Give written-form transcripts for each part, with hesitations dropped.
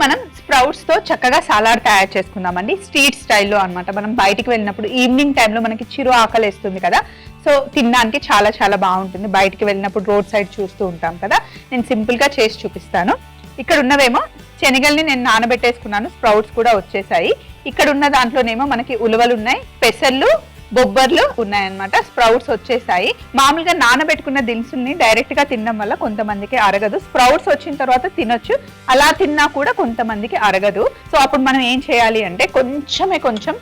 మనం స్ప్రౌట్స్ తో చక్కగా సలాడ్ తయారు చేసుకుందామండి, స్ట్రీట్ స్టైల్లో అన్నమాట. మనం బయటికి వెళ్ళినప్పుడు ఈవినింగ్ టైంలో మనకి చిరు ఆకలేస్తుంది కదా, సో తినడానికి చాలా చాలా బాగుంటుంది. బయటికి వెళ్ళినప్పుడు రోడ్ సైడ్ చూస్తూ ఉంటాం కదా. నేను సింపుల్ గా చేసి చూపిస్తాను. ఇక్కడ ఉన్నవేమో శనగల్ని నేను నానబెట్టేసుకున్నాను, స్ప్రౌట్స్ కూడా వచ్చేసాయి. ఇక్కడ ఉన్న దాంట్లోనేమో మనకి ఉలవలు ఉన్నాయి, పెసర్లు, బొబ్బర్లు ఉన్నాయన్నమాట. స్ప్రౌట్స్ వచ్చేసాయి. మామూలుగా నానబెట్టుకున్న దినుసుల్ని డైరెక్ట్ గా తినడం వల్ల కొంతమందికి అరగదు. స్ప్రౌట్స్ వచ్చిన తర్వాత తినొచ్చు, అలా తిన్నా కూడా కొంతమందికి అరగదు. సో అప్పుడు మనం ఏం చేయాలి అంటే కొంచెం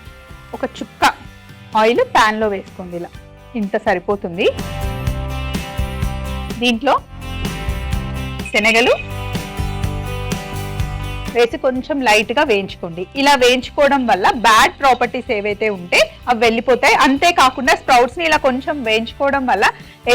ఒక చుక్క ఆయిల్ ప్యాన్ లో వేసుకోండి. ఇలా ఇంత సరిపోతుంది. దీంట్లో శనగలు వేసి కొంచెం లైట్ గా వేయించుకోండి. ఇలా వేయించుకోవడం వల్ల బ్యాడ్ ప్రాపర్టీస్ ఏవైతే ఉంటే అవి వెళ్ళిపోతాయి. అంతేకాకుండా స్ప్రౌట్స్ ని ఇలా కొంచెం వేయించుకోవడం వల్ల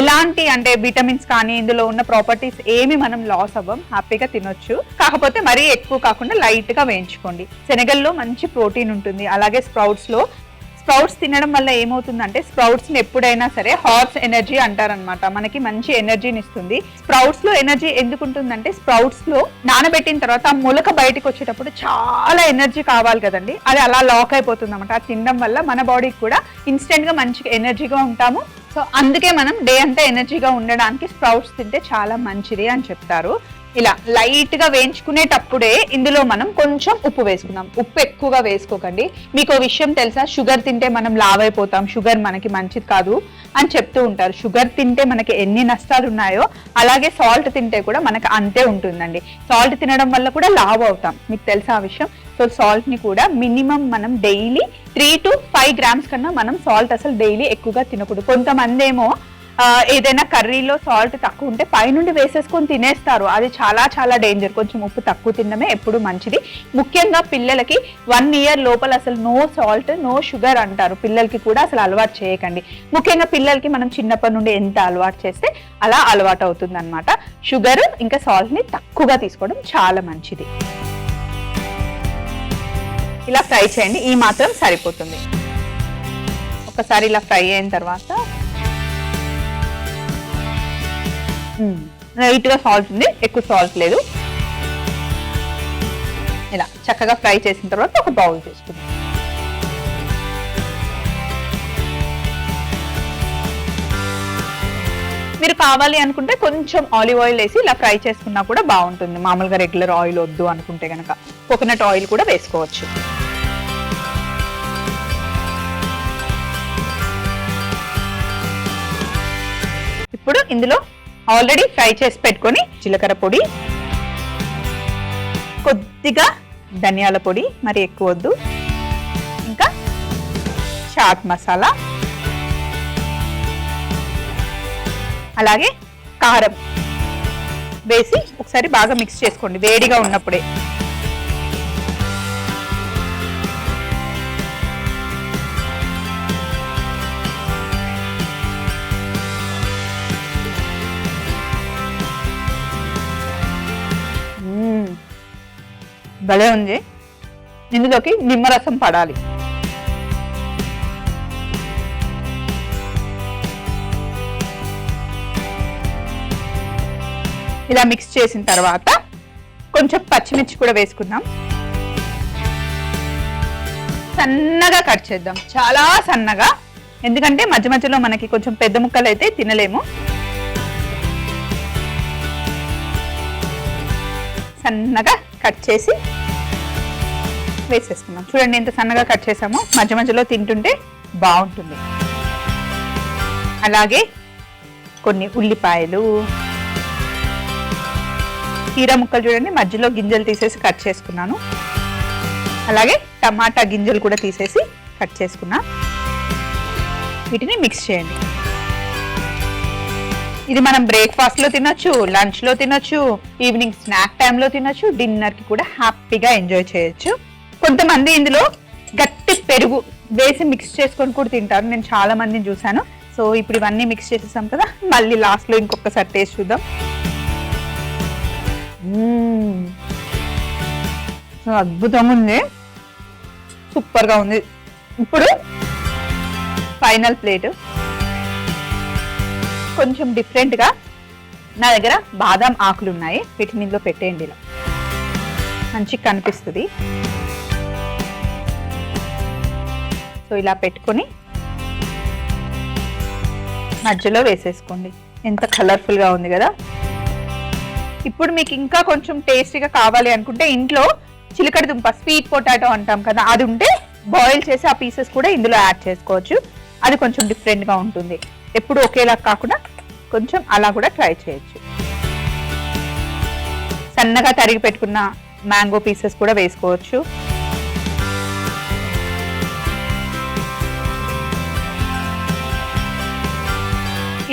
ఎలాంటి అంటే విటమిన్స్ కానీ ఇందులో ఉన్న ప్రాపర్టీస్ ఏమి మనం లాస్ అవ్వం, హ్యాపీగా తినొచ్చు. కాకపోతే మరీ ఎక్కువ కాకుండా లైట్ గా వేయించుకోండి. శనగల్లో మంచి ప్రోటీన్ ఉంటుంది. అలాగే స్ప్రౌట్స్ తినడం వల్ల ఏమవుతుందంటే, స్ప్రౌట్స్ ని ఎప్పుడైనా సరే హార్స్ ఎనర్జీ అంటారనమాట. మనకి మంచి ఎనర్జీని ఇస్తుంది. స్ప్రౌట్స్ లో ఎనర్జీ ఎందుకు ఉంటుందంటే, స్ప్రౌట్స్ లో నానబెట్టిన తర్వాత ఆ మొలక బయటకు వచ్చేటప్పుడు చాలా ఎనర్జీ కావాలి కదండి, అది అలా లాక్ అయిపోతుంది అనమాట. అది తినడం వల్ల మన బాడీకి కూడా ఇన్స్టెంట్ గా మంచిగా ఎనర్జీగా ఉంటాము. సో అందుకే మనం డే అంతా ఎనర్జీగా ఉండడానికి స్ప్రౌట్స్ తింటే చాలా మంచిది అని చెప్తారు. ఇలా లైట్ గా వేయించుకునేటప్పుడే ఇందులో మనం కొంచెం ఉప్పు వేసుకుందాం. ఉప్పు ఎక్కువగా వేసుకోకండి. మీకు ఓ విషయం తెలుసా, షుగర్ తింటే మనం లావ్ అయిపోతాం, షుగర్ మనకి మంచిది కాదు అని చెప్తూ ఉంటారు. షుగర్ తింటే మనకి ఎన్ని నష్టాలు ఉన్నాయో అలాగే సాల్ట్ తింటే కూడా మనకి అంతే ఉంటుందండి. సాల్ట్ తినడం వల్ల కూడా లావ్ అవుతాం, మీకు తెలుసా ఆ విషయం. సో సాల్ట్ ని కూడా మినిమం మనం డైలీ 3 to 5 grams కన్నా మనం సాల్ట్ అసలు డైలీ ఎక్కువగా తినకూడదు. కొంతమంది ఏమో ఏదైనా కర్రీలో సాల్ట్ తక్కువ ఉంటే పైనుండి వేసేసుకొని తినేస్తారు. అది చాలా చాలా డేంజర్. కొంచెం ఉప్పు తక్కువ తినడమే ఎప్పుడు మంచిది. ముఖ్యంగా పిల్లలకి 1 year లోపల అసలు నో సాల్ట్ నో షుగర్ అంటారు. పిల్లలకి కూడా అసలు అలవాటు చేయకండి. ముఖ్యంగా పిల్లలకి మనం చిన్నప్పటి నుండి ఎంత అలవాటు చేస్తే అలా అలవాటు అవుతుంది అనమాట. షుగర్ ఇంకా సాల్ట్ ని తక్కువగా తీసుకోవడం చాలా మంచిది. ఇలా ఫ్రై చేయండి, ఈ మాత్రం సరిపోతుంది. ఒకసారి ఇలా ఫ్రై అయిన తర్వాత లైట్ గా సాల్ట్ ఉంది, ఎక్కువ సాల్ట్ లేదు. ఇలా చక్కగా ఫ్రై చేసిన తర్వాత ఒక బౌల్ తీసుకుందాం. మీరు కావాలి అనుకుంటే కొంచెం ఆలివ్ ఆయిల్ వేసి ఇలా ఫ్రై చేసుకున్నా కూడా బాగుంటుంది. మామూలుగా రెగ్యులర్ ఆయిల్ వద్దు అనుకుంటే కనుక కోకోనట్ ఆయిల్ కూడా వేసుకోవచ్చు. ఇప్పుడు ఇందులో ఆల్రెడీ ఫ్రై చేసి పెట్టుకొని జీలకర్ర పొడి, కొద్దిగా ధనియాల పొడి, మరి ఎక్కువ వద్దు, ఇంకా చాట్ మసాలా, అలాగే కారం వేసి ఒకసారి బాగా మిక్స్ చేసుకోండి వేడిగా ఉన్నప్పుడే. భలే ఉంది. ఇందులోకి నిమ్మరసం పడాలి. ఇలా మిక్స్ చేసిన తర్వాత కొంచెం పచ్చిమిర్చి కూడా వేసుకుందాం. సన్నగా కట్ చేద్దాం, చాలా సన్నగా, ఎందుకంటే మధ్య మధ్యలో మనకి కొంచెం పెద్ద ముక్కలు అయితే తినలేము. సన్నగా కట్ చేసి వేసేసుకున్నాం. చూడండి ఎంత సన్నగా కట్ చేసామో, మధ్య మధ్యలో తింటుంటే బాగుంటుంది. అలాగే కొన్ని ఉల్లిపాయలు, కీర ముక్కలు చూడండి మధ్యలో గింజలు తీసేసి కట్ చేసుకున్నాను. అలాగే టమాటా గింజలు కూడా తీసేసి కట్ చేసుకున్నా. వీటిని మిక్స్ చేయండి. ఇది మనం బ్రేక్ఫాస్ట్ లో తినొచ్చు, లంచ్ లో తినొచ్చు, ఈవినింగ్ స్నాక్ టైంలో తినొచ్చు, డిన్నర్ కి కూడా హ్యాపీగా ఎంజాయ్ చేయొచ్చు. కొంతమంది ఇందులో గట్టి పెరుగు వేసి మిక్స్ చేసుకొని కూడా తింటారు, నేను చాలా మందిని చూసాను. సో ఇప్పుడు ఇవన్నీ మిక్స్ చేసేసాం కదా, మళ్ళీ లాస్ట్ లో ఇంకొకసారి టేస్ట్ చూద్దాం. అద్భుతంగా ఉంది, సూపర్ గా ఉంది. ఇప్పుడు ఫైనల్ ప్లేట్. కొంచెం డిఫరెంట్ గా నా దగ్గర బాదం ఆకులు ఉన్నాయి, వీటిని ఇందులో పెట్టేయండి. ఇలా మంచిగా కనిపిస్తుంది. సో ఇలా పెట్టుకొని మధ్యలో వేసేసుకోండి. ఎంత కలర్ఫుల్గా ఉంది కదా. ఇప్పుడు మీకు ఇంకా కొంచెం టేస్టీగా కావాలి అనుకుంటే ఇంట్లో చిలకడ దుంప స్వీట్ పొటాటో అంటాం కదా, అది ఉంటే బాయిల్ చేసి ఆ పీసెస్ కూడా ఇందులో యాడ్ చేసుకోవచ్చు. అది కొంచెం డిఫరెంట్గా ఉంటుంది. ఎప్పుడు ఒకేలా కాకుండా కొంచెం అలా కూడా ట్రై చేయొచ్చు. సన్నగా తరిగి పెట్టుకున్న మ్యాంగో పీసెస్ కూడా వేసుకోవచ్చు.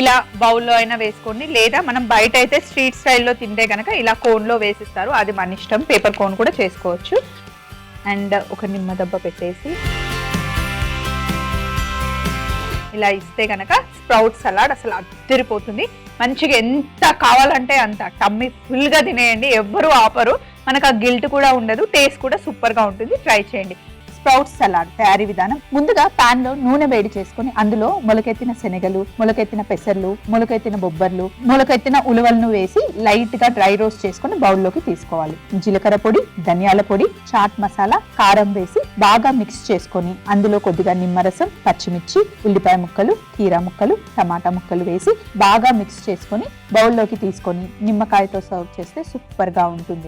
ఇలా బౌల్లో అయినా వేసుకోండి, లేదా మనం బయట అయితే స్ట్రీట్ స్టైల్లో తింటే కనుక ఇలా కోన్లో వేసిస్తారు, అది మన ఇష్టం. పేపర్ కోన్ కూడా చేసుకోవచ్చు. అండ్ ఒక నిమ్మ దెబ్బ పెట్టేసి ఇలా ఇస్తే కనుక స్ప్రౌట్ సలాడ్ అసలు అద్దరిపోతుంది. మంచిగా ఎంత కావాలంటే అంత టమ్మీ ఫుల్గా తినేయండి, ఎవ్వరూ ఆపరు. మనకు ఆ గిల్ట్ కూడా ఉండదు, టేస్ట్ కూడా సూపర్గా ఉంటుంది. ట్రై చేయండి. స్ప్రౌట్ సలాడ్ తయారీ విధానం: ముందుగా పాన్ లో నూనె వేడి చేసుకుని అందులో మొలకెత్తిన శనగలు, మొలకెత్తిన పెసర్లు, మొలకెత్తిన బొబ్బర్లు, మొలకెత్తిన ఉలవలను వేసి లైట్ గా డ్రై రోస్ట్ చేసుకుని బౌల్లోకి తీసుకోవాలి. జీలకర్ర పొడి, ధనియాల పొడి, చాట్ మసాలా, కారం వేసి బాగా మిక్స్ చేసుకొని అందులో కొద్దిగా నిమ్మరసం, పచ్చిమిర్చి, ఉల్లిపాయ ముక్కలు, కీరా ముక్కలు, టమాటా ముక్కలు వేసి బాగా మిక్స్ చేసుకొని బౌల్లోకి తీసుకొని నిమ్మకాయతో సర్వ్ చేస్తే సూపర్ గా ఉంటుంది.